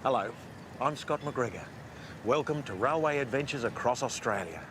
Hello, I'm Scott McGregor. Welcome to Railway Adventures across Australia.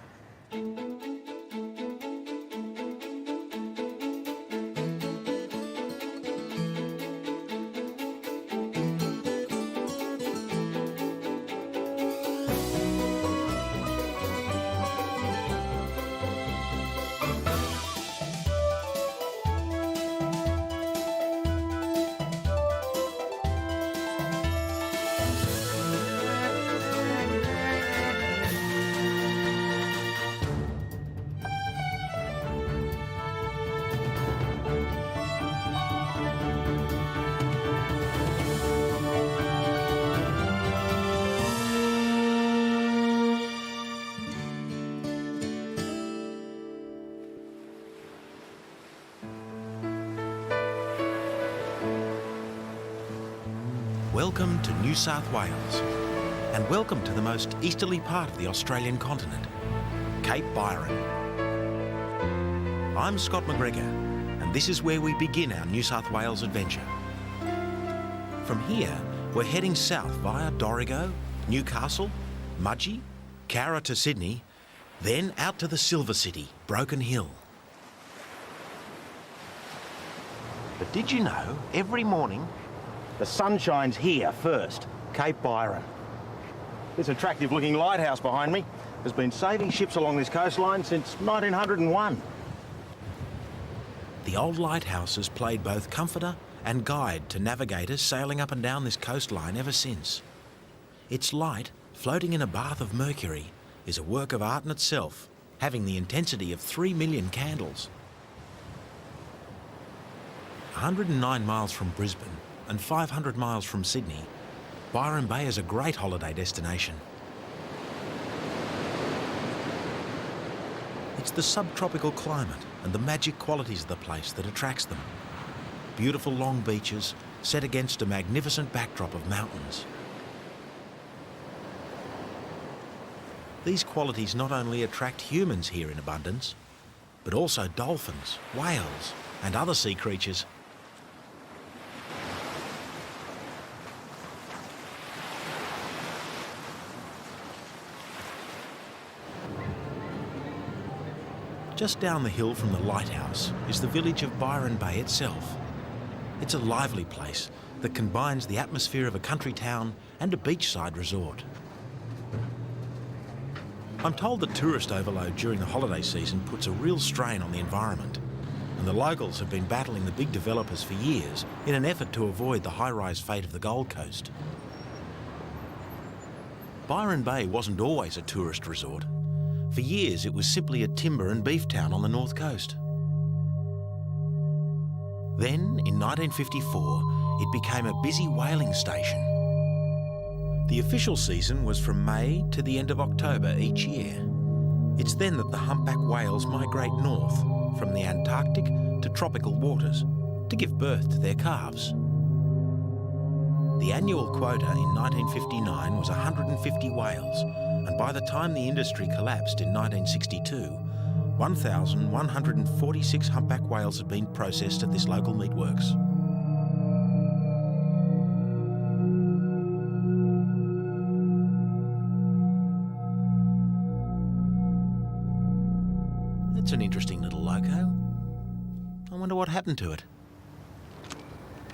Welcome to New South Wales, and welcome to the most easterly part of the Australian continent, Cape Byron. I'm Scott McGregor, and this is where we begin our New South Wales adventure. From here, we're heading south via Dorrigo, Newcastle, Mudgee, Cowra to Sydney, then out to the Silver City, Broken Hill. But did you know, every morning, the sun shines here first, Cape Byron. This attractive-looking lighthouse behind me has been saving ships along this coastline since 1901. The old lighthouse has played both comforter and guide to navigators sailing up and down this coastline ever since. Its light, floating in a bath of mercury, is a work of art in itself, having the intensity of 3 million candles. 109 miles from Brisbane and 500 miles from Sydney, Byron Bay is a great holiday destination. It's the subtropical climate and the magic qualities of the place that attracts them. Beautiful long beaches set against a magnificent backdrop of mountains. These qualities not only attract humans here in abundance, but also dolphins, whales, and other sea creatures. Just down the hill from the lighthouse is the village of Byron Bay itself. It's a lively place that combines the atmosphere of a country town and a beachside resort. I'm told that tourist overload during the holiday season puts a real strain on the environment, and the locals have been battling the big developers for years in an effort to avoid the high-rise fate of the Gold Coast. Byron Bay wasn't always a tourist resort. For years, it was simply a timber and beef town on the north coast. Then, in 1954, it became a busy whaling station. The official season was from May to the end of October each year. It's then that the humpback whales migrate north from the Antarctic to tropical waters to give birth to their calves. The annual quota in 1959 was 150 whales, and by the time the industry collapsed in 1962, 1,146 humpback whales had been processed at this local meatworks. It's an interesting little loco. I wonder what happened to it.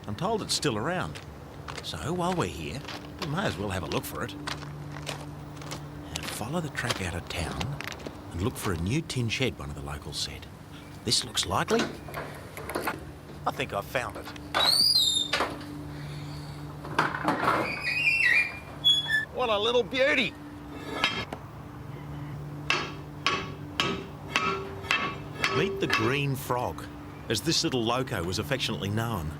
I'm told it's still around. So while we're here, we may as well have a look for it. And follow the track out of town and look for a new tin shed, one of the locals said. This looks likely. I think I've found it. What a little beauty! Meet the Green Frog, as this little loco was affectionately known.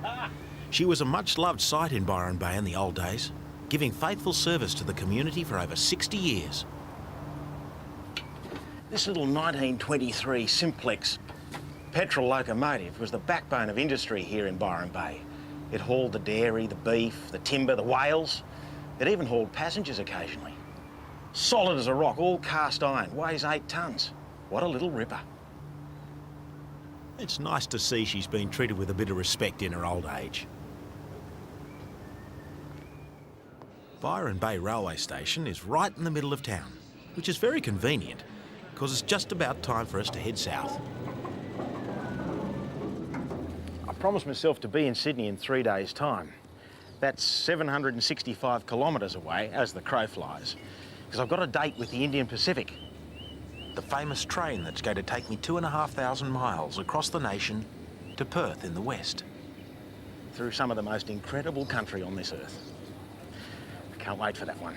She was a much-loved sight in Byron Bay in the old days, giving faithful service to the community for over 60 years. This little 1923 Simplex petrol locomotive was the backbone of industry here in Byron Bay. It hauled the dairy, the beef, the timber, the whales. It even hauled passengers occasionally. Solid as a rock, all cast iron, weighs 8 tonnes. What a little ripper. It's nice to see she's been treated with a bit of respect in her old age. Byron Bay Railway Station is right in the middle of town, which is very convenient because it's just about time for us to head south. I promised myself to be in Sydney in 3 days' time. That's 765 kilometres away as the crow flies, because I've got a date with the Indian Pacific. The famous train that's going to take me 2,500 miles across the nation to Perth in the west, through some of the most incredible country on this earth. I can't wait for that one.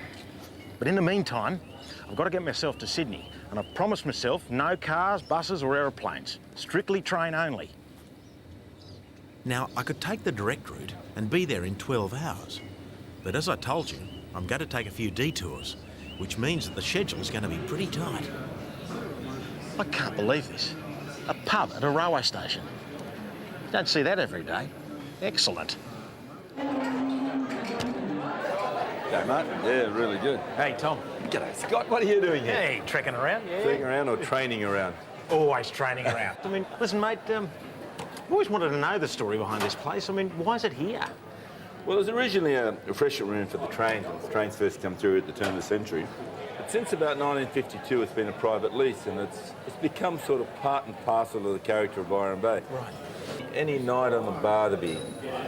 But in the meantime, I've got to get myself to Sydney, and I've promised myself no cars, buses or aeroplanes, strictly train only. Now, I could take the direct route and be there in 12 hours, but as I told you, I'm going to take a few detours, which means that the schedule's going to be pretty tight. I can't believe this. A pub at a railway station. Don't see that every day. Excellent. G'day, mate. Yeah, really good. Hey, Tom. G'day, Scott. What are you doing here? Hey, trekking around? Yeah. Trekking around or training around? Always training around. I mean, listen, mate, I've always wanted to know the story behind this place. I mean, why is it here? Well, it was originally a refreshment room for the trains when the trains first come through at the turn of the century. But since about 1952, it's been a private lease, and it's become sort of part and parcel of the character of Byron Bay. Right. Any night on the bar, there'd be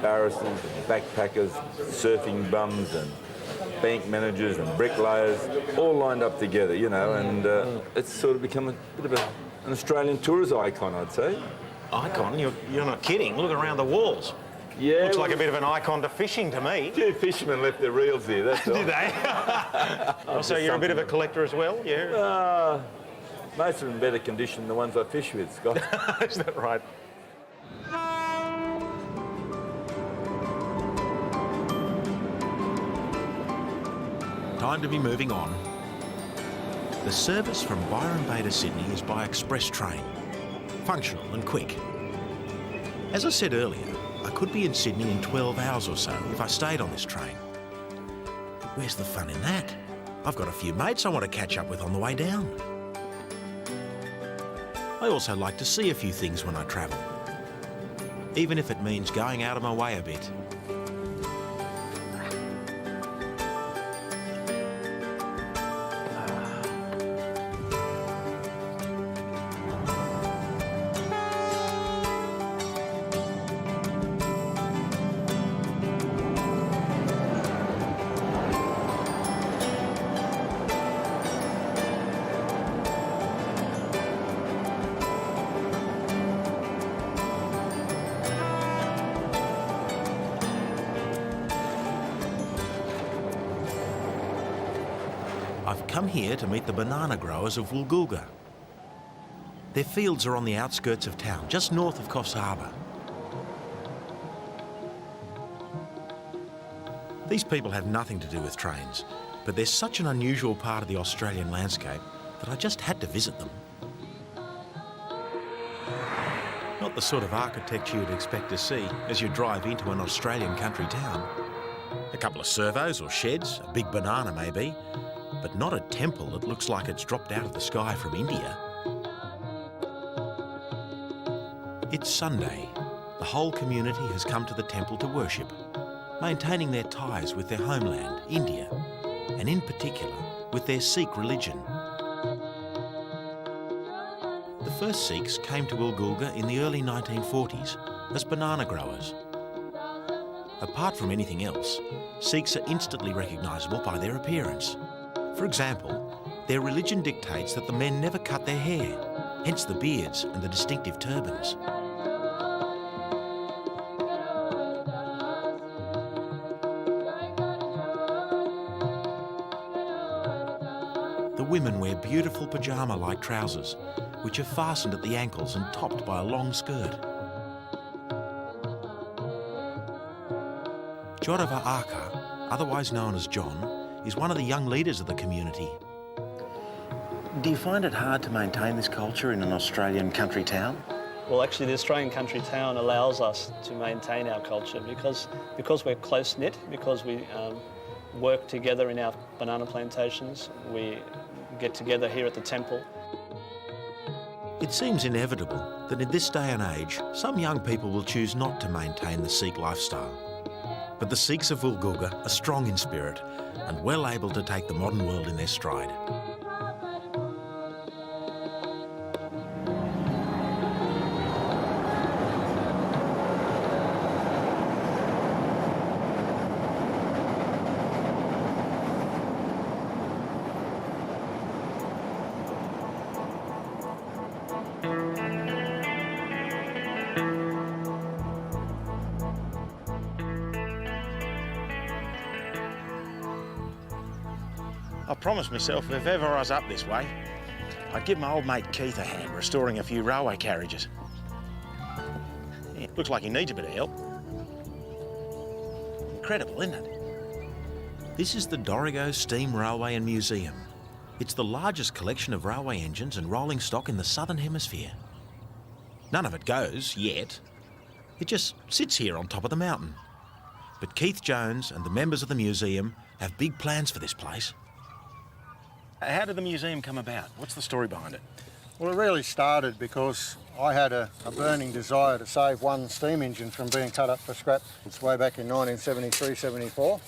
barristers and backpackers, surfing bums and bank managers and bricklayers, all lined up together, you know, and it's sort of become a bit of an Australian tourist icon, I'd say. Icon? You're not kidding. Look around the walls. Yeah. Looks like a bit of an icon to fishing to me. A few fishermen left their reels here, that's all. Did they? So you're a bit of a collector as well, yeah? Most of them in better condition than the ones I fish with, Scott. Is that right? Time to be moving on. The service from Byron Bay to Sydney is by express train, functional and quick. As I said earlier, I could be in Sydney in 12 hours or so if I stayed on this train. But where's the fun in that? I've got a few mates I want to catch up with on the way down. I also like to see a few things when I travel, even if it means going out of my way a bit. I've come here to meet the banana growers of Woolgoolga. Their fields are on the outskirts of town, just north of Coffs Harbour. These people have nothing to do with trains, but they're such an unusual part of the Australian landscape that I just had to visit them. Not the sort of architecture you'd expect to see as you drive into an Australian country town. A couple of servos or sheds, a big banana maybe, but not a temple that looks like it's dropped out of the sky from India. It's Sunday. The whole community has come to the temple to worship, maintaining their ties with their homeland, India, and in particular with their Sikh religion. The first Sikhs came to Woolgoolga in the early 1940s as banana growers. Apart from anything else, Sikhs are instantly recognisable by their appearance. For example, their religion dictates that the men never cut their hair, hence the beards and the distinctive turbans. The women wear beautiful pyjama-like trousers, which are fastened at the ankles and topped by a long skirt. Jodhava Arka, otherwise known as John, is one of the young leaders of the community. Do you find it hard to maintain this culture in an Australian country town? Well, actually, the Australian country town allows us to maintain our culture because we're close-knit, because we work together in our banana plantations, we get together here at the temple. It seems inevitable that in this day and age, some young people will choose not to maintain the Sikh lifestyle. But the Sikhs of Woolgoolga are strong in spirit and well able to take the modern world in their stride. I promised myself if ever I was up this way, I'd give my old mate Keith a hand restoring a few railway carriages. Yeah, looks like he needs a bit of help. Incredible, isn't it? This is the Dorrigo Steam Railway and Museum. It's the largest collection of railway engines and rolling stock in the Southern Hemisphere. None of it goes, yet. It just sits here on top of the mountain. But Keith Jones and the members of the museum have big plans for this place. How did the museum come about? What's the story behind it? Well, it really started because I had a burning desire to save one steam engine from being cut up for scrap. It's way back in 1973-74.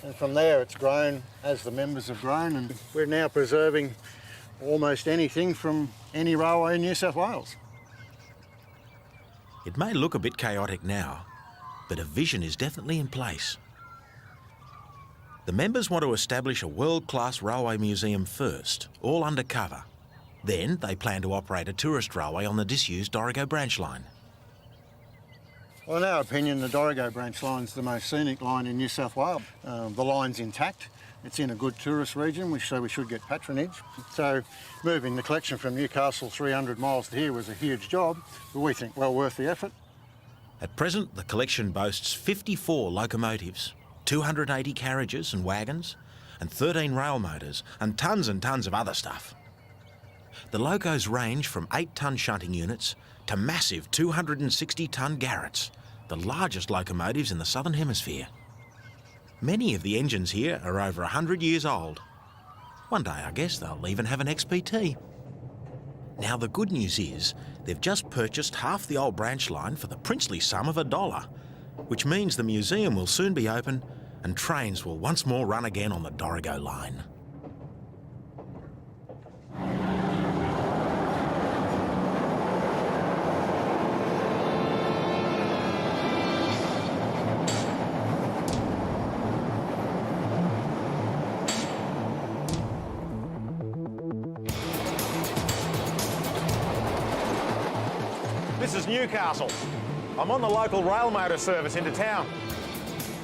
And from there it's grown as the members have grown, and we're now preserving almost anything from any railway in New South Wales. It may look a bit chaotic now, but a vision is definitely in place. The members want to establish a world-class railway museum first, all undercover. Then they plan to operate a tourist railway on the disused Dorrigo branch line. Well, in our opinion, the Dorrigo branch line's the most scenic line in New South Wales. The line's intact. It's in a good tourist region, so we should get patronage. So moving the collection from Newcastle 300 miles to here was a huge job, but we think well worth the effort. At present, the collection boasts 54 locomotives, 280 carriages and wagons, and 13 rail motors, and tons of other stuff. The locos range from 8-tonne shunting units to massive 260-tonne Garretts, the largest locomotives in the Southern Hemisphere. Many of the engines here are over 100 years old. One day, I guess, they'll even have an XPT. Now, the good news is they've just purchased half the old branch line for the princely sum of $1, which means the museum will soon be open and trains will once more run again on the Dorrigo line. This is Newcastle. I'm on the local rail motor service into town.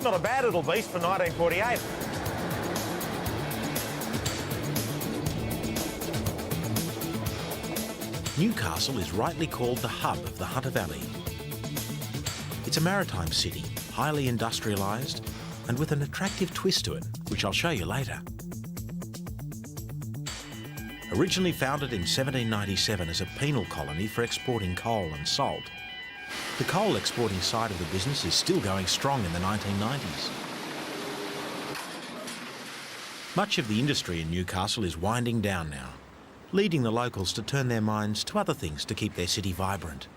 Not a bad little beast for 1948. Newcastle is rightly called the hub of the Hunter Valley. It's a maritime city, highly industrialised, and with an attractive twist to it, which I'll show you later. Originally founded in 1797 as a penal colony for exporting coal and salt, the coal exporting side of the business is still going strong in the 1990s. Much of the industry in Newcastle is winding down now, leading the locals to turn their minds to other things to keep their city vibrant.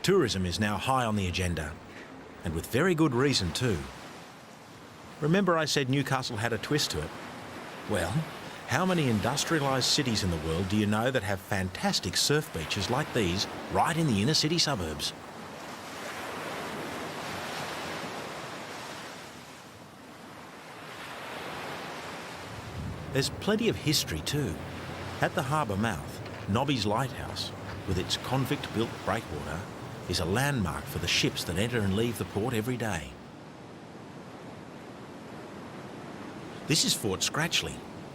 Tourism is now high on the agenda, and with very good reason too. Remember I said Newcastle had a twist to it? Well, how many industrialised cities in the world do you know that have fantastic surf beaches like these right in the inner city suburbs? There's plenty of history too. At the harbour mouth, Nobby's Lighthouse, with its convict-built breakwater, is a landmark for the ships that enter and leave the port every day. This is Fort Scratchley,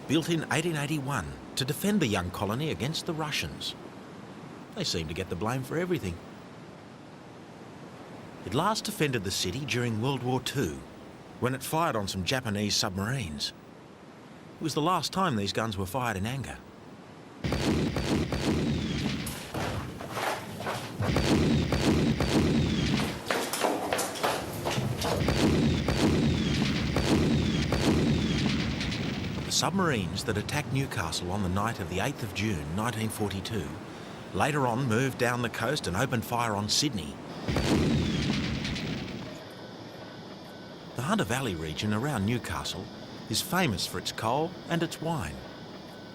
built in 1881 to defend the young colony against the Russians. They seem to get the blame for everything. It last defended the city during World War II, when it fired on some Japanese submarines. It was the last time these guns were fired in anger. The submarines that attacked Newcastle on the night of the 8th of June 1942 later on moved down the coast and opened fire on Sydney. Hunter Valley region around Newcastle is famous for its coal and its wine.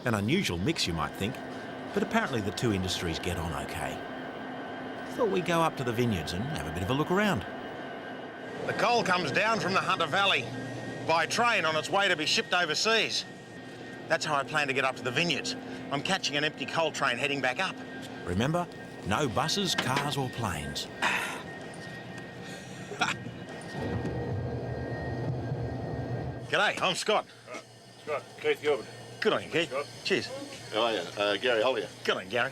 An unusual mix, you might think, but apparently the two industries get on okay. Thought we'd go up to the vineyards and have a bit of a look around. The coal comes down from the Hunter Valley by train on its way to be shipped overseas. That's how I plan to get up to the vineyards. I'm catching an empty coal train heading back up. Remember, no buses, cars or planes. G'day, I'm Scott. Scott, Keith Gilbert. Good on you, Keith. Scott. Cheers. How are you? Gary Hollier. Good on you, Gary.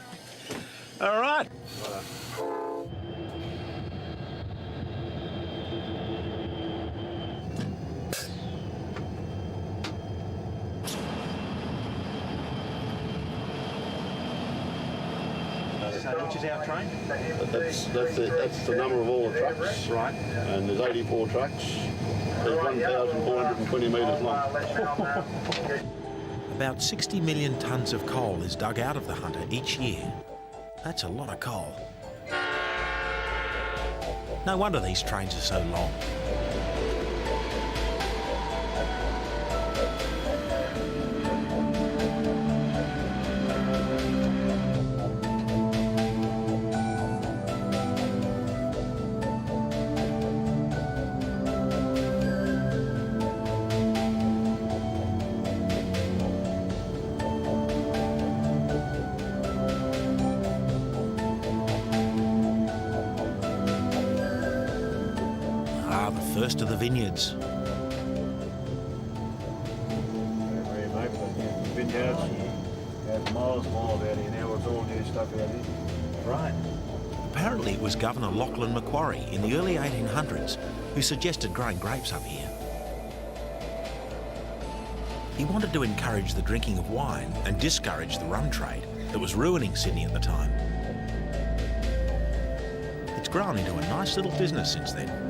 All right. So, which is our train? That's the number of all the trucks. Right. And there's 84 trucks. There's 1,420 metres long. About 60 million tonnes of coal is dug out of the Hunter each year. That's a lot of coal. No wonder these trains are so long. First of the vineyards. Vineyards, miles and miles out here now. It's all new stuff out here. Right. Apparently it was Governor Lachlan Macquarie in the early 1800s who suggested growing grapes up here. He wanted to encourage the drinking of wine and discourage the rum trade that was ruining Sydney at the time. It's grown into a nice little business since then.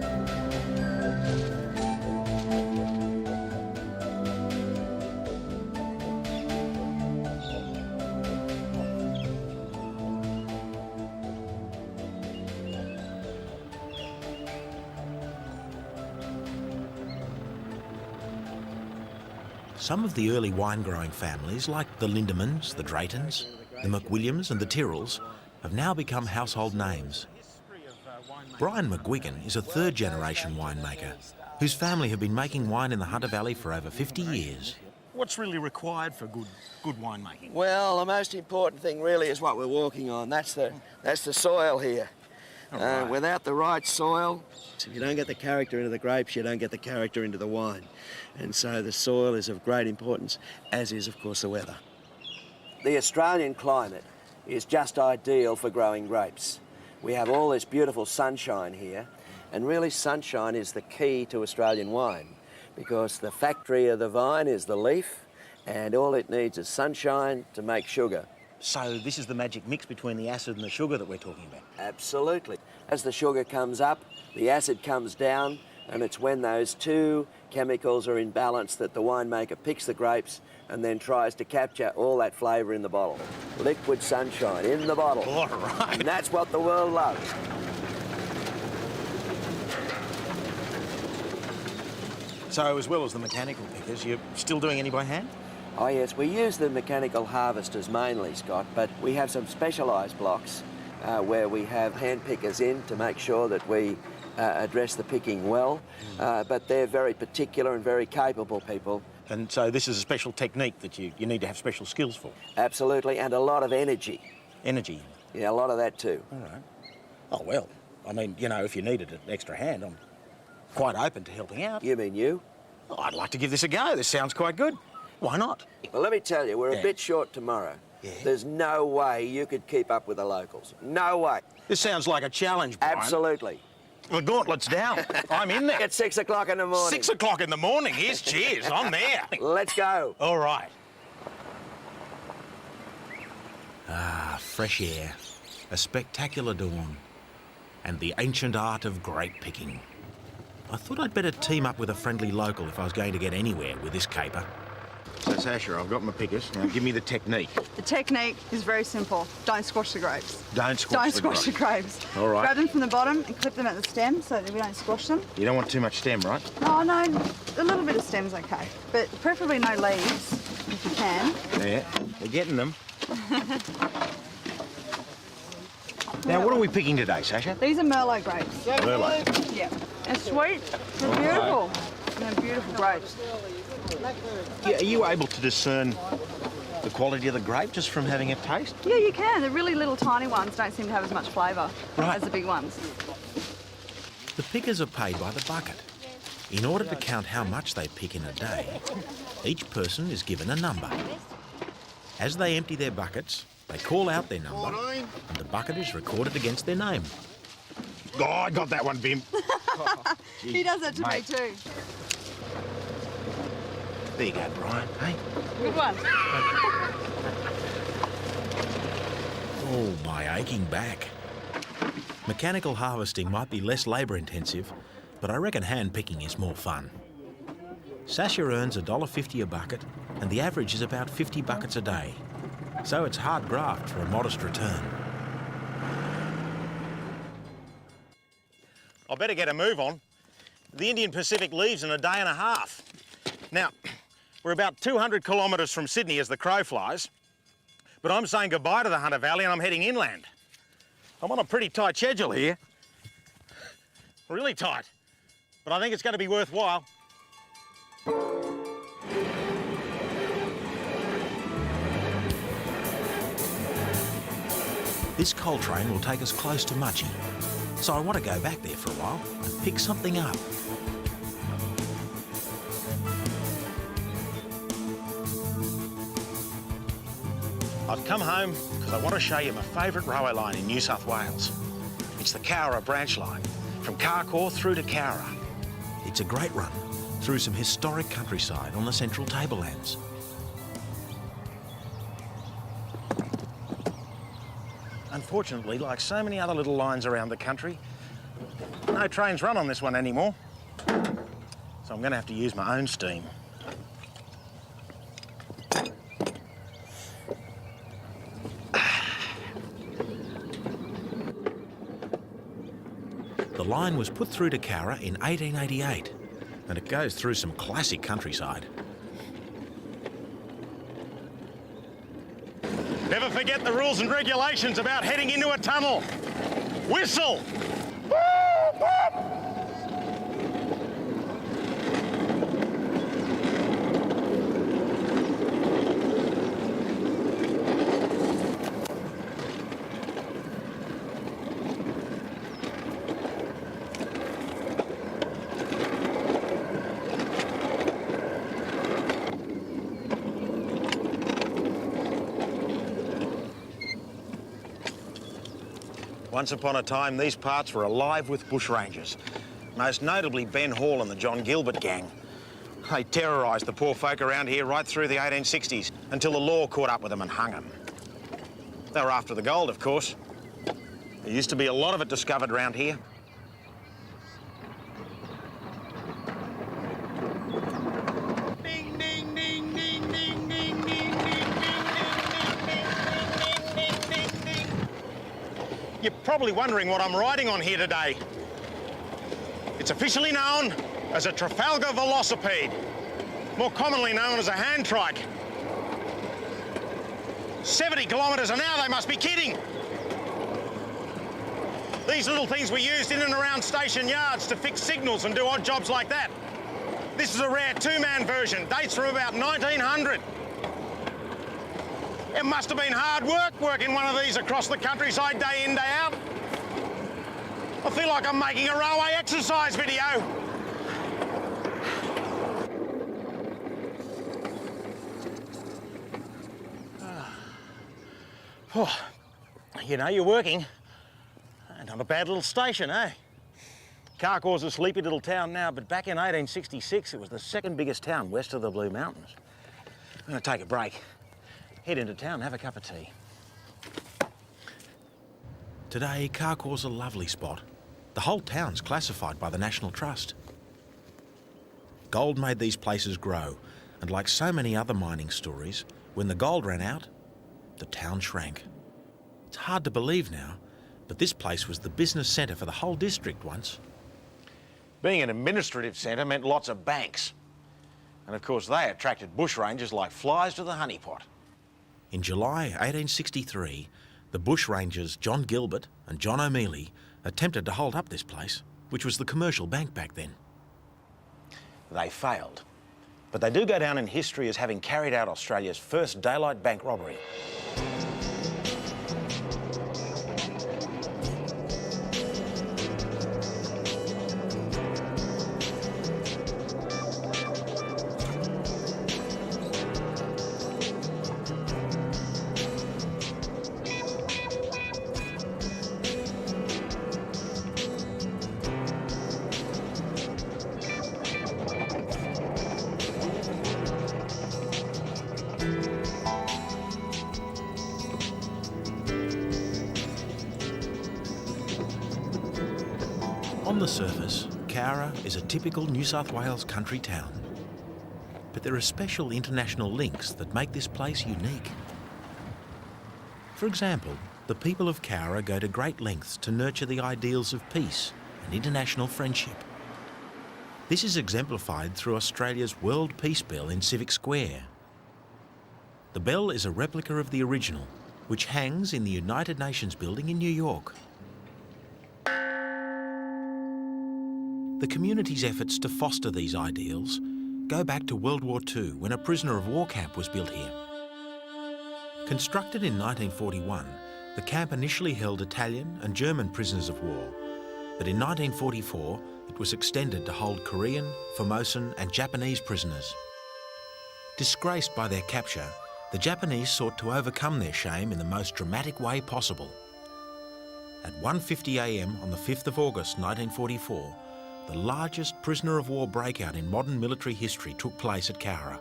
Some of the early wine-growing families, like the Lindemans, the Draytons, the McWilliams and the Tyrrells, have now become household names. Brian McGuigan is a third-generation winemaker whose family have been making wine in the Hunter Valley for over 50 years. What's really required for good winemaking? Well, the most important thing really is what we're walking on. That's the soil here. Right. Without the right soil, if you don't get the character into the grapes, you don't get the character into the wine. And so the soil is of great importance, as is, of course, the weather. The Australian climate is just ideal for growing grapes. We have all this beautiful sunshine here, and really sunshine is the key to Australian wine, because the factory of the vine is the leaf, and all it needs is sunshine to make sugar. So this is the magic mix between the acid and the sugar that we're talking about? Absolutely. As the sugar comes up, the acid comes down, and it's when those two chemicals are in balance that the winemaker picks the grapes and then tries to capture all that flavour in the bottle. Liquid sunshine in the bottle. All right. And that's what the world loves. So as well as the mechanical pickers, you're still doing any by hand? Oh yes, we use the mechanical harvesters mainly, Scott, but we have some specialised blocks where we have hand pickers in to make sure that we address the picking well, but they're very particular and very capable people. And so this is a special technique that you need to have special skills for? Absolutely, and a lot of energy. Energy? Yeah, a lot of that too. All right. Oh, well, I mean, you know, if you needed an extra hand, I'm quite open to helping out. You mean you? Oh, I'd like to give this a go. This sounds quite good. Why not? Well, let me tell you, we're Yeah. a bit short tomorrow. Yeah. There's no way you could keep up with the locals. No way. This sounds like a challenge, Brian. Absolutely. The gauntlet's down. I'm in there. At 6 o'clock in the morning. 6 o'clock in the morning. Here's cheers. I'm there. Let's go. All right. Ah, fresh air, a spectacular dawn, and the ancient art of grape picking. I thought I'd better team up with a friendly local if I was going to get anywhere with this caper. So, Sasha, I've got my pickers. Now, give me the technique. The technique is very simple. Don't squash the grapes. Don't squash the grapes. All right. Grab them from the bottom and clip them at the stem so that we don't squash them. You don't want too much stem, right? Oh, no, a little bit of stem's okay. But preferably no leaves, if you can. Yeah, we're getting them. Now, what are we picking today, Sasha? These are Merlot grapes. Merlot. Yeah. They're sweet. They're beautiful. And they're beautiful grapes. Yeah, are you able to discern the quality of the grape just from having a taste? Yeah, you can. The really little tiny ones don't seem to have as much flavour Right. as the big ones. The pickers are paid by the bucket. In order to count how much they pick in a day, each person is given a number. As they empty their buckets, they call out their number and the bucket is recorded against their name. Oh, I got that one, Bim. He does that to Mate. me too. There you go, Brian. Hey. Good one. Oh, my aching back. Mechanical harvesting might be less labour intensive, but I reckon hand picking is more fun. Sasha earns $1.50 a bucket and the average is about 50 buckets a day. So it's hard graft for a modest return. I better get a move on. The Indian Pacific leaves in a day and a half. Now, we're about 200 kilometres from Sydney as the crow flies, but I'm saying goodbye to the Hunter Valley and I'm heading inland. I'm on a pretty tight schedule here. Really tight. But I think it's going to be worthwhile. This coal train will take us close to Mudgee, so I want to go back there for a while and pick something up. I've come home because I want to show you my favourite railway line in New South Wales. It's the Cowra branch line, from Carcoar through to Cowra. It's a great run through some historic countryside on the Central Tablelands. Unfortunately, like so many other little lines around the country, no trains run on this one anymore. So I'm going to have to use my own steam. The line was put through to Cowra in 1888, and it goes through some classic countryside. Never forget the rules and regulations about heading into a tunnel. Whistle! Once upon a time, these parts were alive with bushrangers, most notably Ben Hall and the John Gilbert gang. They terrorised the poor folk around here right through the 1860s until the law caught up with them and hung them. They were after the gold, of course. There used to be a lot of it discovered around here. You're probably wondering what I'm riding on here today. It's officially known as a Trafalgar Velocipede, more commonly known as a hand trike. 70 kilometres an hour, they must be kidding. These little things were used in and around station yards to fix signals and do odd jobs like that. This is a rare two-man version, dates from about 1900. It must have been hard work working one of these across the countryside day in, day out. I feel like I'm making a railway exercise video. Oh, you know, you're working. Not a bad little station, eh? Carcoar's a sleepy little town now, but back in 1866, it was the second biggest town west of the Blue Mountains. I'm going to take a break, head into town, have a cup of tea. Today, Carcoar's a lovely spot. The whole town's classified by the National Trust. Gold made these places grow, And like so many other mining stories, when the gold ran out, the town shrank. It's hard to believe now, but this place was the business centre for the whole district once. Being an administrative centre meant lots of banks. And of course they attracted bushrangers like flies to the honeypot. In July 1863, the bushrangers John Gilbert and John O'Mealy attempted to hold up this place, which was the commercial bank back then. They failed. But they do go down in history as having carried out Australia's first daylight bank robbery. On the surface, Cowra is a typical New South Wales country town. But there are special international links that make this place unique. For example, the people of Cowra go to great lengths to nurture the ideals of peace and international friendship. This is exemplified through Australia's World Peace Bell in Civic Square. The bell is a replica of the original, which hangs in the United Nations building in New York. The community's efforts to foster these ideals go back to World War II, when a prisoner of war camp was built here. Constructed in 1941, the camp initially held Italian and German prisoners of war, but in 1944 it was extended to hold Korean, Formosan and Japanese prisoners. Disgraced by their capture, the Japanese sought to overcome their shame in the most dramatic way possible. At 1:50 a.m. on the 5th of August 1944, the largest prisoner of war breakout in modern military history took place at Cowra.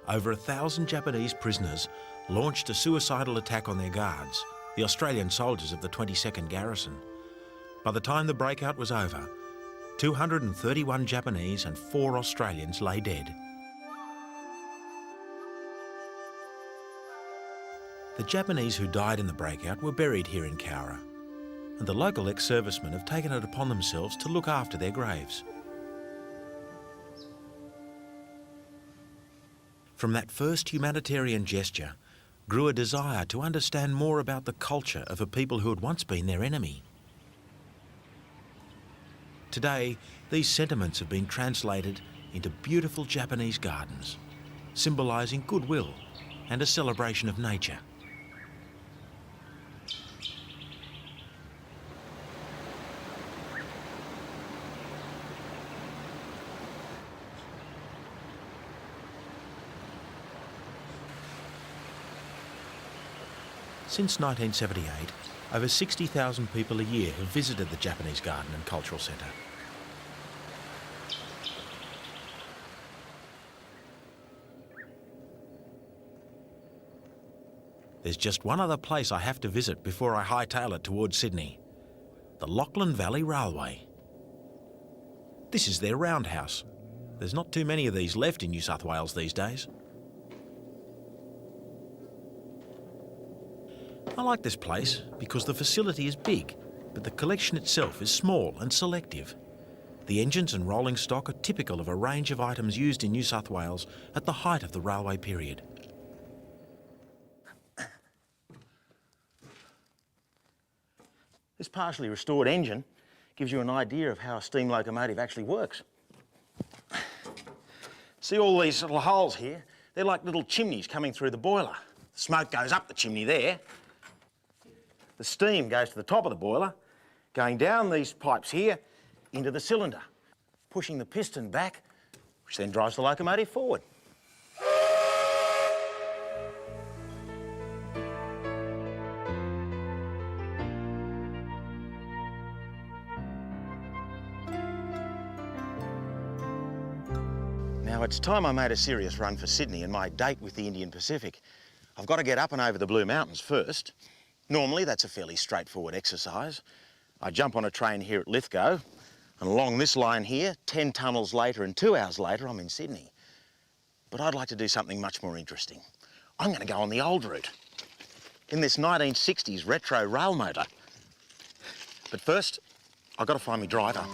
Over 1,000 Japanese prisoners launched a suicidal attack on their guards, the Australian soldiers of the 22nd Garrison. By the time the breakout was over, 231 Japanese and 4 Australians lay dead. The Japanese who died in the breakout were buried here in Cowra, and the local ex-servicemen have taken it upon themselves to look after their graves. From that first humanitarian gesture grew a desire to understand more about the culture of a people who had once been their enemy. Today, these sentiments have been translated into beautiful Japanese gardens, symbolising goodwill and a celebration of nature. Since 1978, over 60,000 people a year have visited the Japanese Garden and Cultural Centre. There's just one other place I have to visit before I hightail it towards Sydney: the Lachlan Valley Railway. This is their roundhouse. There's not too many of these left in New South Wales these days. I like this place because the facility is big, but the collection itself is small and selective. The engines and rolling stock are typical of a range of items used in New South Wales at the height of the railway period. This partially restored engine gives you an idea of how a steam locomotive actually works. See all these little holes here? They're like little chimneys coming through the boiler. The smoke goes up the chimney there. The steam goes to the top of the boiler, going down these pipes here into the cylinder, pushing the piston back, which then drives the locomotive forward. Now it's time I made a serious run for Sydney and my date with the Indian Pacific. I've got to get up and over the Blue Mountains first. Normally that's a fairly straightforward exercise. I jump on a train here at Lithgow, and along this line here, 10 tunnels later and 2 hours later, I'm in Sydney. But I'd like to do something much more interesting. I'm going to go on the old route, in this 1960s retro rail motor. But first, I've got to find my driver.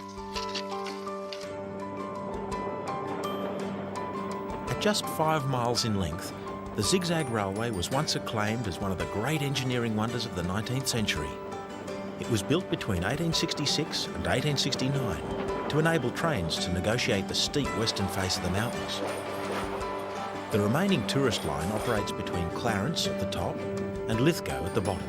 At just 5 miles in length, the Zigzag Railway was once acclaimed as one of the great engineering wonders of the 19th century. It was built between 1866 and 1869 to enable trains to negotiate the steep western face of the mountains. The remaining tourist line operates between Clarence at the top and Lithgow at the bottom.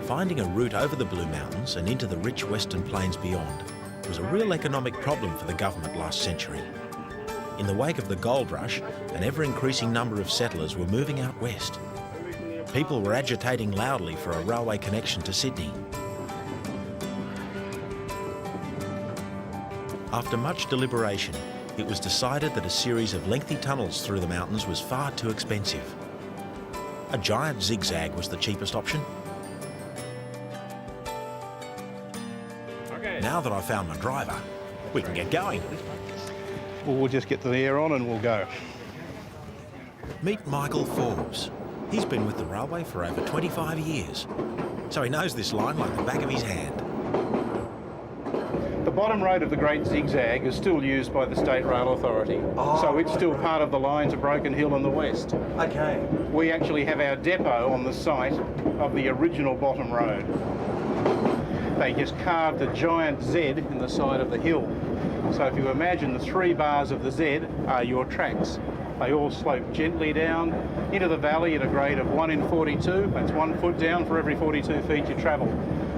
Finding a route over the Blue Mountains and into the rich western plains beyond was a real economic problem for the government last century. In the wake of the gold rush, an ever-increasing number of settlers were moving out west. People were agitating loudly for a railway connection to Sydney. After much deliberation, it was decided that a series of lengthy tunnels through the mountains was far too expensive. A giant zigzag was the cheapest option. Now that I've found my driver, we can get going. Well, we'll just get the air on and we'll go. Meet Michael Forbes. He's been with the railway for over 25 years, so he knows this line like the back of his hand. The bottom road of the Great Zigzag is still used by the State Rail Authority, so it's still part of the line to Broken Hill in the west. Okay. We actually have our depot on the site of the original bottom road. They just carved a giant Z in the side of the hill. So if you imagine the 3 bars of the Z are your tracks. They all slope gently down into the valley at a grade of 1 in 42. That's 1 foot down for every 42 feet you travel.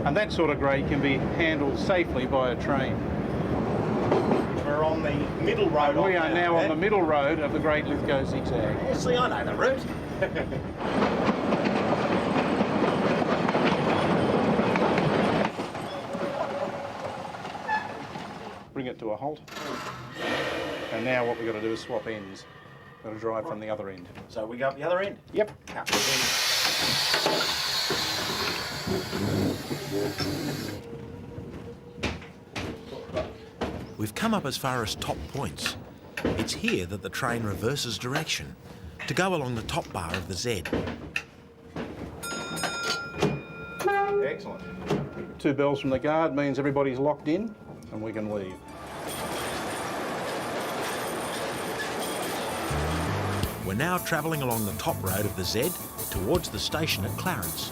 And that sort of grade can be handled safely by a train. We're on the middle road. We are now on the middle road of the Great Lithgow Zigzag. Yeah, see, I know the route. Bring it to a halt. And now what we've got to do is swap ends. We've got to drive from the other end. So we go up the other end? Yep. We've come up as far as Top Points. It's here that the train reverses direction to go along the top bar of the Z. Excellent. 2 bells from the guard means everybody's locked in and we can leave. We're now travelling along the top road of the Z towards the station at Clarence.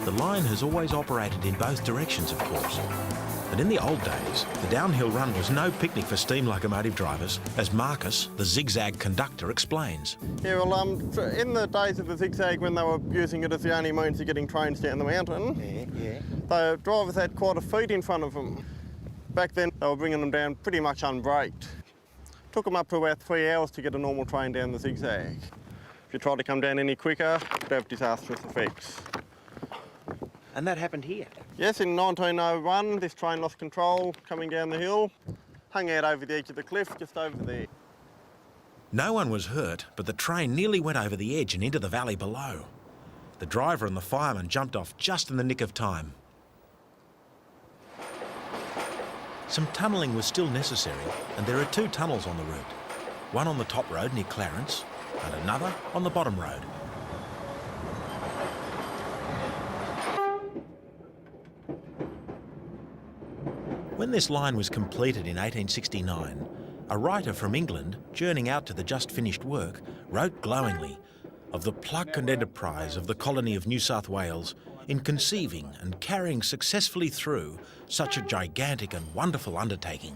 The line has always operated in both directions, of course. But in the old days, the downhill run was no picnic for steam locomotive drivers, as Marcus, the zigzag conductor, explains. Yeah, well, in the days of the zigzag, when they were using it as the only means of getting trains down the mountain, the drivers had quite a feet in front of them. Back then, they were bringing them down pretty much unbraked. Took them up to about 3 hours to get a normal train down the zigzag. If you tried to come down any quicker, it would have disastrous effects. And that happened here? Yes, in 1901, this train lost control coming down the hill, hung out over the edge of the cliff, just over there. No one was hurt, but the train nearly went over the edge and into the valley below. The driver and the fireman jumped off just in the nick of time. Some tunnelling was still necessary, and there are 2 tunnels on the route. One on the top road near Clarence, and another on the bottom road. When this line was completed in 1869, a writer from England, journeying out to the just finished work, wrote glowingly of the pluck and enterprise of the colony of New South Wales in conceiving and carrying successfully through such a gigantic and wonderful undertaking.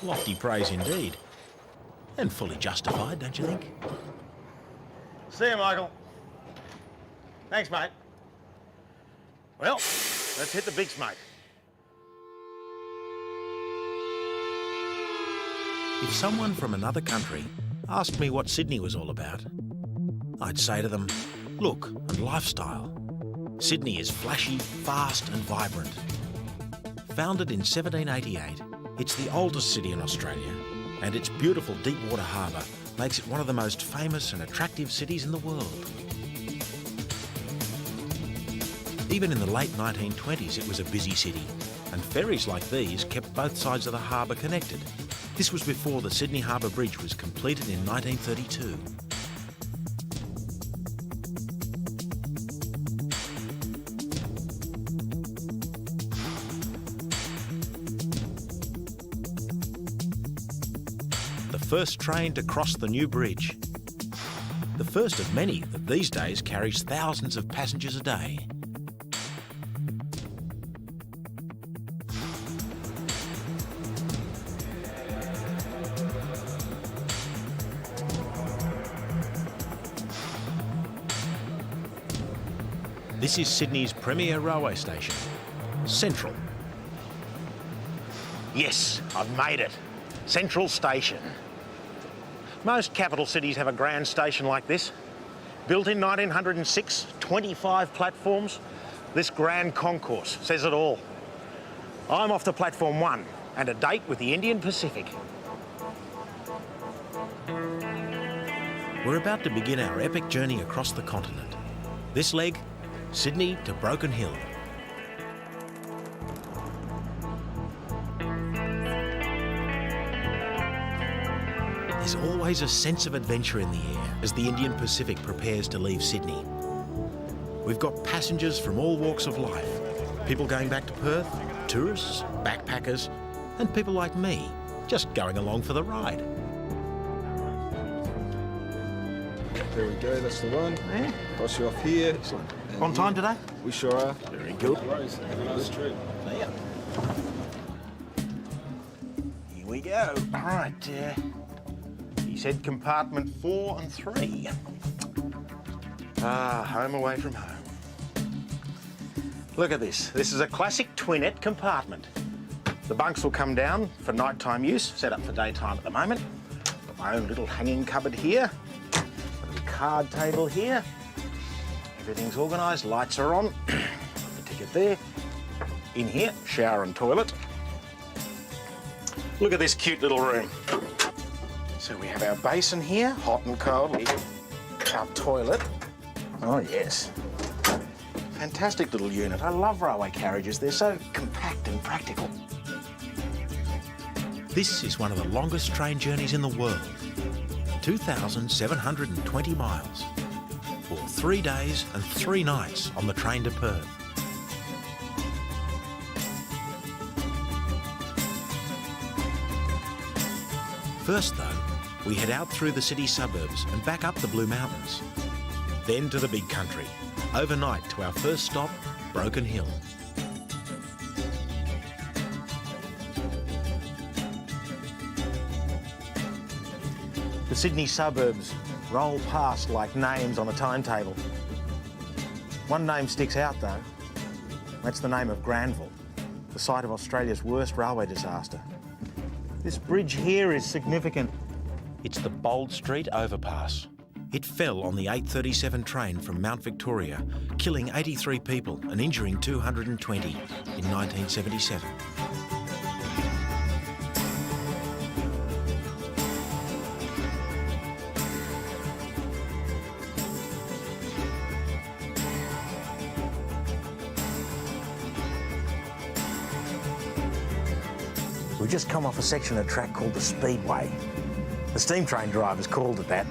Lofty praise indeed, and fully justified, don't you think? See you, Michael. Thanks, mate. Well, let's hit the big smoke. If someone from another country asked me what Sydney was all about, I'd say to them, look and lifestyle. Sydney is flashy, fast and vibrant. Founded in 1788, it's the oldest city in Australia, and its beautiful deep water harbour makes it one of the most famous and attractive cities in the world. Even in the late 1920s, it was a busy city, and ferries like these kept both sides of the harbour connected. This was before the Sydney Harbour Bridge was completed in 1932. The first train to cross the new bridge. The first of many that these days carries thousands of passengers a day. This is Sydney's premier railway station, Central. Yes, I've made it. Central Station. Most capital cities have a grand station like this. Built in 1906, 25 platforms. This grand concourse says it all. I'm off to platform 1 and a date with the Indian Pacific. We're about to begin our epic journey across the continent. This leg, Sydney to Broken Hill. There's always a sense of adventure in the air as the Indian Pacific prepares to leave Sydney. We've got passengers from all walks of life, people going back to Perth, tourists, backpackers, and people like me, just going along for the ride. There we go, that's the one. Yeah. Cross you off here. Excellent. On time today? We sure are. Very good. That's true. Yeah. Here we go. All right. He said compartment 4 and 3. Home away from home. Look at this. This is a classic twinette compartment. The bunks will come down for nighttime use, set up for daytime at the moment. Got my own little hanging cupboard here. Got a little card table here. Everything's organised, lights are on. Put the ticket there. In here, shower and toilet. Look at this cute little room. So we have our basin here, hot and cold. Our toilet. Oh yes. Fantastic little unit. I love railway carriages. They're so compact and practical. This is one of the longest train journeys in the world. 2,720 miles. Or 3 days and 3 nights on the train to Perth. First though, we head out through the city suburbs and back up the Blue Mountains. Then to the big country, overnight to our first stop, Broken Hill. The Sydney suburbs roll past like names on a timetable. One name sticks out though. That's the name of Granville, the site of Australia's worst railway disaster. This bridge here is significant. It's the Bold Street Overpass. It fell on the 8:37 train from Mount Victoria, killing 83 people and injuring 220 in 1977. We've just come off a section of track called the Speedway. The steam train drivers called it that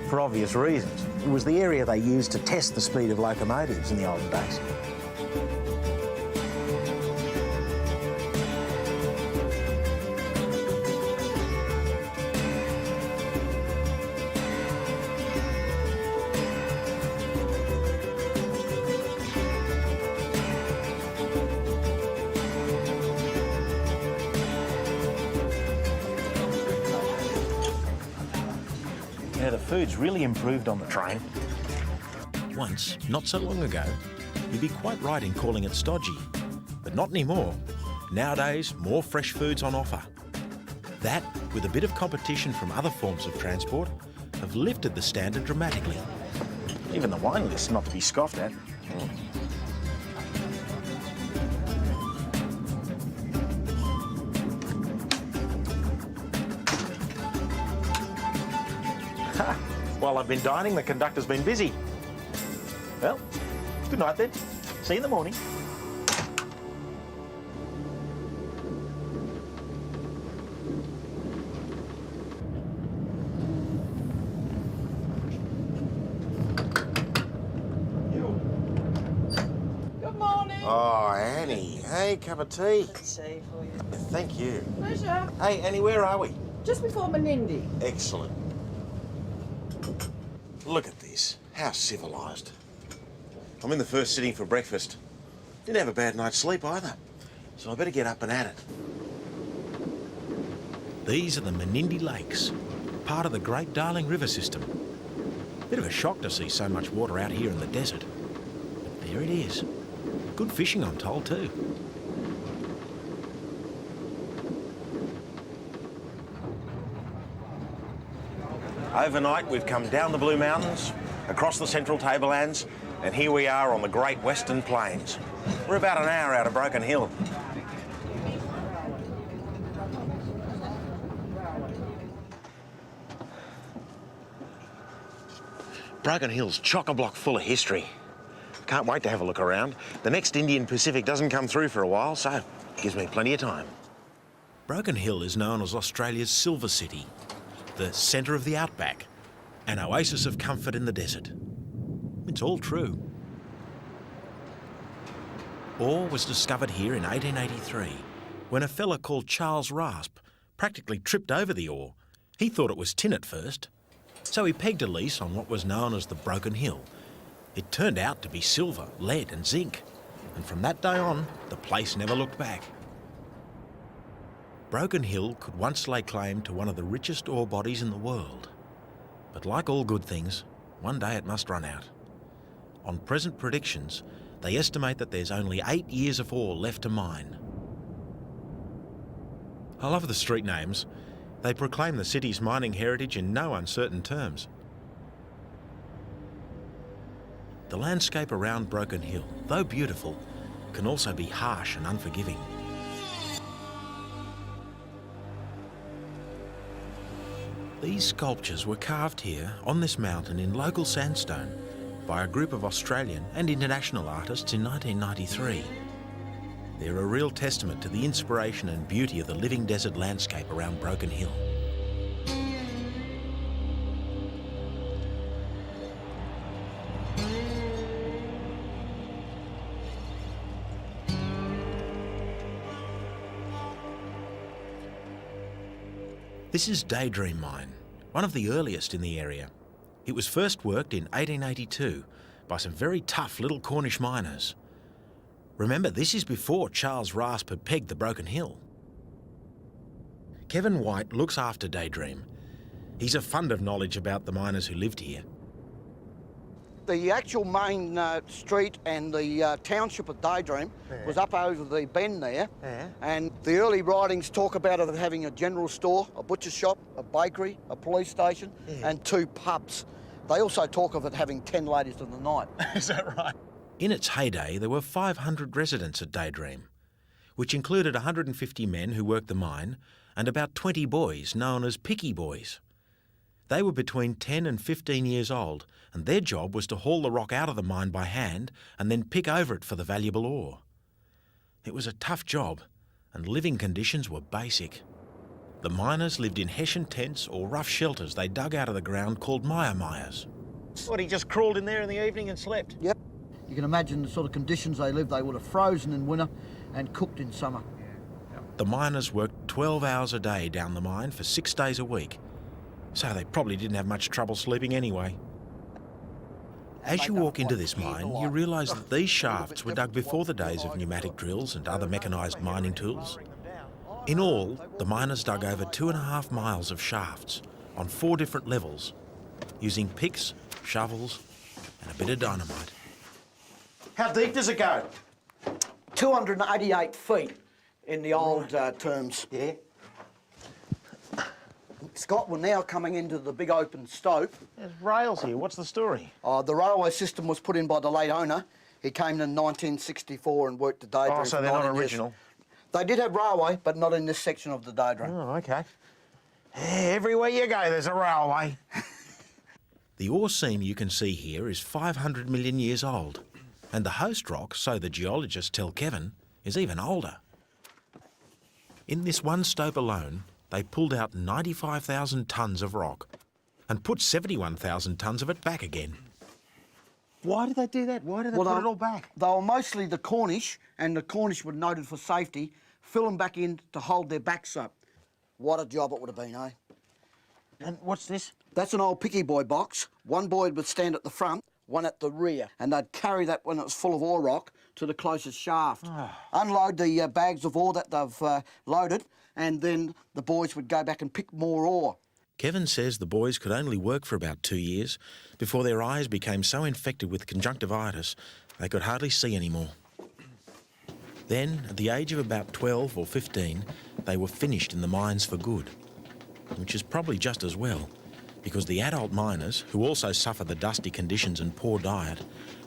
for obvious reasons. It was the area they used to test the speed of locomotives in the olden days. Yeah, the food's really improved on the train. Once, not so long ago, you'd be quite right in calling it stodgy. But not anymore. Nowadays, more fresh food's on offer. That, with a bit of competition from other forms of transport, have lifted the standard dramatically. Even the wine list's not to be scoffed at. While I've been dining, the conductor's been busy. Well, good night then. See you in the morning. Good morning. Oh, Annie. Hey, cup of tea. Tea for you. Thank you. Pleasure. Hey, Annie, where are we? Just before Menindee. Excellent. Look at this. How civilised. I'm in the first sitting for breakfast. Didn't have a bad night's sleep either. So I better get up and at it. These are the Menindee Lakes, part of the Great Darling River system. Bit of a shock to see so much water out here in the desert. But there it is. Good fishing, I'm told, too. Overnight, we've come down the Blue Mountains, across the Central Tablelands, and here we are on the Great Western Plains. We're about an hour out of Broken Hill. Broken Hill's chock-a-block full of history. Can't wait to have a look around. The next Indian Pacific doesn't come through for a while, so gives me plenty of time. Broken Hill is known as Australia's Silver City, the centre of the outback, an oasis of comfort in the desert. It's all true. Ore was discovered here in 1883 when a fella called Charles Raspe practically tripped over the ore. He thought it was tin at first, so he pegged a lease on what was known as the Broken Hill. It turned out to be silver, lead and zinc, and from that day on, the place never looked back. Broken Hill could once lay claim to one of the richest ore bodies in the world. But like all good things, one day it must run out. On present predictions, they estimate that there's only 8 years of ore left to mine. I love the street names. They proclaim the city's mining heritage in no uncertain terms. The landscape around Broken Hill, though beautiful, can also be harsh and unforgiving. These sculptures were carved here on this mountain in local sandstone by a group of Australian and international artists in 1993. They're a real testament to the inspiration and beauty of the living desert landscape around Broken Hill. This is Daydream Mine, one of the earliest in the area. It was first worked in 1882 by some very tough little Cornish miners. Remember, this is before Charles Raspe had pegged the Broken Hill. Kevin White looks after Daydream. He's a fund of knowledge about the miners who lived here. The actual main street and the township of Daydream was up over the bend there, and the early writings talk about it having a general store, a butcher shop, a bakery, a police station, and 2 pubs. They also talk of it having 10 ladies of the night. Is that right? In its heyday, there were 500 residents at Daydream, which included 150 men who worked the mine and about 20 boys known as picky boys. They were between 10 and 15 years old, and their job was to haul the rock out of the mine by hand and then pick over it for the valuable ore. It was a tough job, and living conditions were basic. The miners lived in hessian tents or rough shelters they dug out of the ground called mire-mires. What, he just crawled in there in the evening and slept? Yep. You can imagine the sort of conditions they lived. They would have frozen in winter and cooked in summer. The miners worked 12 hours a day down the mine for 6 days a week, so they probably didn't have much trouble sleeping anyway. As you walk into this mine, you realise that these shafts were dug before the days of pneumatic drills and other mechanised mining tools. In all, the miners dug over 2.5 miles of shafts on 4 different levels, using picks, shovels and a bit of dynamite. How deep does it go? 288 feet in the old terms. Yeah. Scott, we're now coming into the big open stope. There's rails here. What's the story? The railway system was put in by the late owner. He came in 1964 and worked the Daydream. Oh, so they're not original? They did have railway, but not in this section of the Daydream. Oh, OK. Yeah, everywhere you go, there's a railway. The ore seam you can see here is 500 million years old, and the host rock, so the geologists tell Kevin, is even older. In this one stope alone, they pulled out 95,000 tonnes of rock and put 71,000 tonnes of it back again. Why did they do that? Why did they put it all back? They were mostly the Cornish, and the Cornish were noted for safety, fill them back in to hold their backs up. What a job it would have been, eh? And what's this? That's an old picky boy box. One boy would stand at the front, one at the rear, and they'd carry that when it was full of ore rock to the closest shaft. Unload the bags of ore that they've loaded, and then the boys would go back and pick more ore. Kevin says the boys could only work for about 2 years before their eyes became so infected with conjunctivitis they could hardly see anymore. Then, at the age of about 12 or 15, they were finished in the mines for good, which is probably just as well, because the adult miners, who also suffer the dusty conditions and poor diet,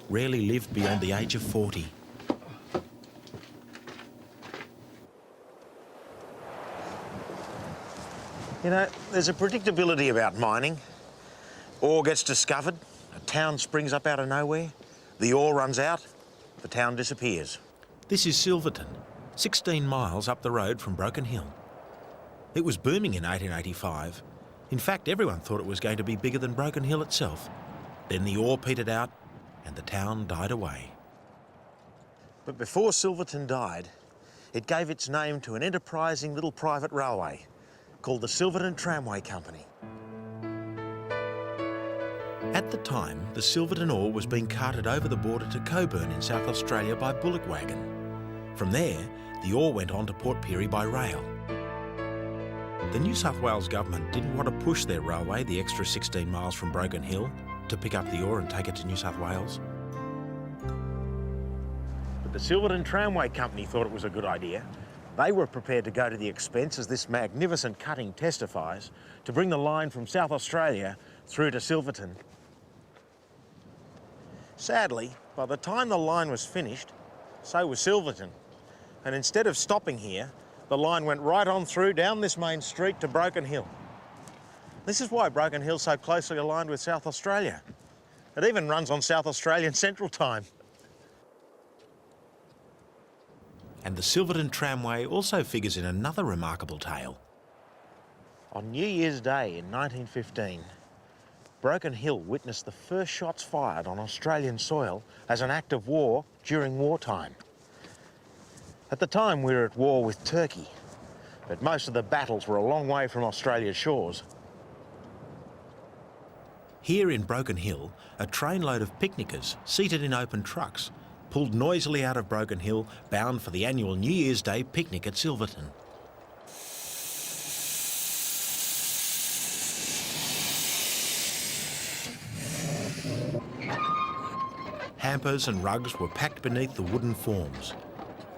rarely lived beyond the age of 40. You know, there's a predictability about mining. Ore gets discovered, a town springs up out of nowhere, the ore runs out, the town disappears. This is Silverton, 16 miles up the road from Broken Hill. It was booming in 1885. In fact, everyone thought it was going to be bigger than Broken Hill itself. Then the ore petered out and the town died away. But before Silverton died, it gave its name to an enterprising little private railway called the Silverton Tramway Company. At the time, the Silverton ore was being carted over the border to Coburn in South Australia by bullock wagon. From there, the ore went on to Port Pirie by rail. The New South Wales government didn't want to push their railway the extra 16 miles from Broken Hill to pick up the ore and take it to New South Wales. But the Silverton Tramway Company thought it was a good idea. They were prepared to go to the expense, as this magnificent cutting testifies, to bring the line from South Australia through to Silverton. Sadly, by the time the line was finished, so was Silverton. And instead of stopping here, the line went right on through down this main street to Broken Hill. This is why Broken Hill's so closely aligned with South Australia. It even runs on South Australian Central Time. And the Silverton Tramway also figures in another remarkable tale. On New Year's Day in 1915, Broken Hill witnessed the first shots fired on Australian soil as an act of war during wartime. At the time, we were at war with Turkey, but most of the battles were a long way from Australia's shores. Here in Broken Hill, a trainload of picnickers seated in open trucks pulled noisily out of Broken Hill, bound for the annual New Year's Day picnic at Silverton. Hampers and rugs were packed beneath the wooden forms.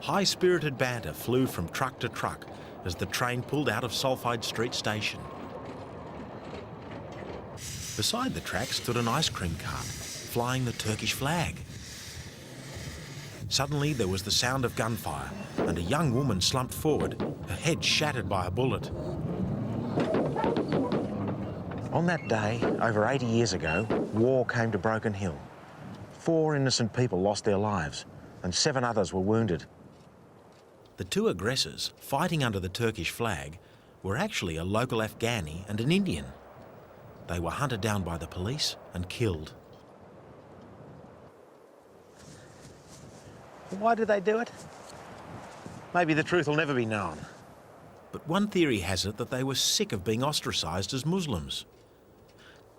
High-spirited banter flew from truck to truck as the train pulled out of Sulphide Street Station. Beside the track stood an ice cream cart, flying the Turkish flag. Suddenly there was the sound of gunfire and a young woman slumped forward, her head shattered by a bullet. On that day, over 80 years ago, war came to Broken Hill. 4 innocent people lost their lives and 7 others were wounded. The 2 aggressors, fighting under the Turkish flag, were actually a local Afghani and an Indian. They were hunted down by the police and killed. Why did they do it? Maybe the truth will never be known. But one theory has it that they were sick of being ostracised as Muslims.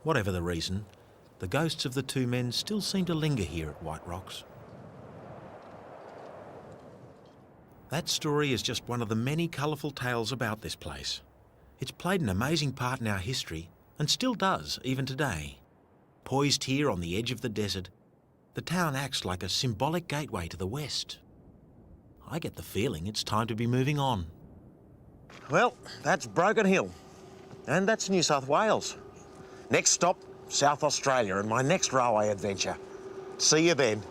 Whatever the reason, the ghosts of the 2 men still seem to linger here at White Rocks. That story is just one of the many colourful tales about this place. It's played an amazing part in our history and still does, even today. Poised here on the edge of the desert, the town acts like a symbolic gateway to the west. I get the feeling it's time to be moving on. Well, that's Broken Hill. And that's New South Wales. Next stop, South Australia and my next railway adventure. See you then.